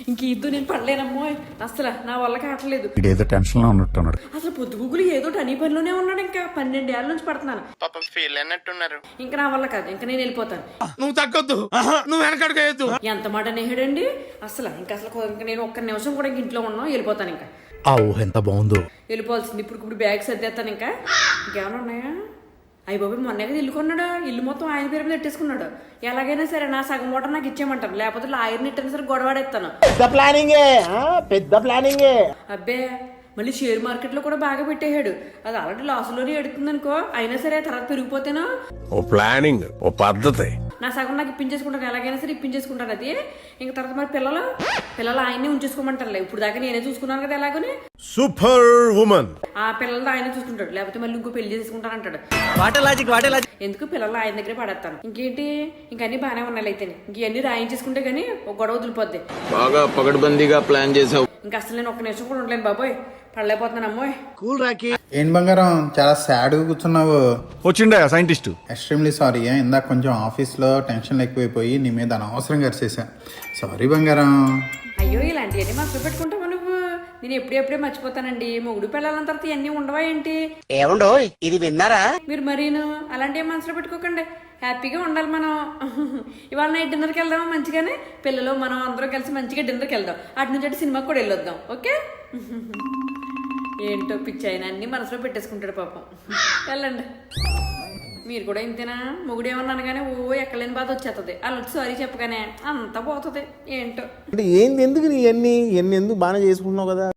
ఇంక ఇద్దు నేను పడలేనమ్మో అసలు నా వల్ల కావట్లేదు. ఏదో టెన్షన్ లో ఉన్నట్టున్నాడు. అసలు పొద్దుగుగులు ఏదో టనీ పనిలోనే ఉన్నాడు. ఇంకా 12 ఏళ్ళ నుంచి పడుతున్నాను. పాపం ఫీల్ అయినట్టున్నారు. ఇంకా నా వల్ల కాదు, ఇంకా నేను వెళ్ళిపోతాను. నువ్వు తగ్గొద్దు, నువ్వు వెనకడుగు. ఎంత మాట నేహడండి అసలు. ఇంకా నేను ఒక్క నిమిషం కూడా ఇంట్లో ఉన్నాను, వెళ్ళిపోతాను. ఇంకా ఆ ఊహ ఎంత బాగుందో. వెళ్ళిపోవాల్సింది. ఇప్పుడు బ్యాగ్ సర్దేస్తాను. ఇంకా ఇంకేమైనా ఉన్నాయా? అయ్యి బాబు మొన్నే కదా ఇల్లు కొన్నాడు. ఇల్లు మొత్తం ఆయన పేరు మీద పెట్టేసుకున్నాడు. ఎలాగైనా సరే నా సగం మూట నాకు ఇచ్చేయమంటారు, లేకపోతే లాయర్ని ఇట్టని సరే గొడవాడేస్తాను. పెద్ద ప్లానింగే. అబ్బే మళ్ళీ షేర్ మార్కెట్ లో కూడా బాగా పెట్టేశాడు. అది ఆల్రెడీ లాసులోనే ఎడుతుంది అనుకో, అయినా సరే తర్వాత పెరిగిపోతేనో. ఓ ప్లానింగ్, ఓ పద్ధతి. నా సగం నాకు ఇప్పించేసుకుంటాను, ఎలాగైనా సరే ఇప్పించేసుకుంటాను. అది ఇంకా తర్వాత మరి పిల్లలు ఆయన్ని ఉంచేసుకోమంటారులే. ఇప్పుడు దాకా నేనే చూసుకున్నాను కదా ఎలాగని. Super women. ఆ పిల్లలతో ఆయనే చూసుకుంటాడు, లేకపోతే మళ్ళీ ఇంకో పెళ్లి చేసుకుంటానంటాడు. ఎందుకు పిల్లలు ఆయన దగ్గరే పడేస్తాను. ఇంకేంటి ఇంకన్నీ బాగానే ఉన్నాయి. అయితే ఇంకన్నీ రాయించేసుకుంటే గానీ ఒక గొడవ వదిలిపోద్ది. బాగా పగడ్బందీగా ప్లాన్ చేసావు. ఇంకా అసలు నేను ఒక్క నిమిషం కూడా ఉండలేను బాబోయ్, పడలేకపోతున్నాను. అమ్మోయ్ కూల్ రాకి. ఏం బంగారం చాలా సాడ్ గా కూర్చున్నావు? వచ్చిండా సైంటిస్ట్? Extremely sorry. ఇందాక కొంచెం ఆఫీస్లో టెన్షన్ ఎక్కువైపోయి నీ మీద అనవసరంగా అరిచేసా. సారీ బంగారం. అయ్యో ఇలాంటివన్నీ మనసులో పెట్టుకుంటావా నువ్వు? నేను ఎప్పుడే మర్చిపోతానండి. మొగుడు పిల్లల తర్వాత ఇవన్నీ ఉండవా ఏంటి? ఏమండో ఇది విన్నారా? మీరు మరీను అలాంటివి మనసులో పెట్టుకోకండి. హ్యాపీగా ఉండాలి మనం. ఇవాళ నైట్ డిన్నర్కి వెళ్దామా మంచిగానే? పిల్లలు మనం అందరం కలిసి మంచిగా డిన్నర్కి వెళ్దాం. అటు నుంచి అటు సినిమాకి కూడా వెళ్ళొద్దాం. ఓకే? ఏంటో పిచ్చి అయినా అన్ని మనసులో పెట్టేసుకుంటాడు పాపం. వెళ్ళండి. మీరు కూడా ఇంతేనా? మొగుడు ఏమన్నా అనగానే ఎక్కలేని బాధ వచ్చేస్తుంది. అలా వచ్చి సారీ చెప్పగానే అంతా పోతుంది. ఏంటో అంటే ఏంది, ఎందుకు నీ ఎన్ని ఎందుకు బాగానే చేసుకుంటున్నావు కదా.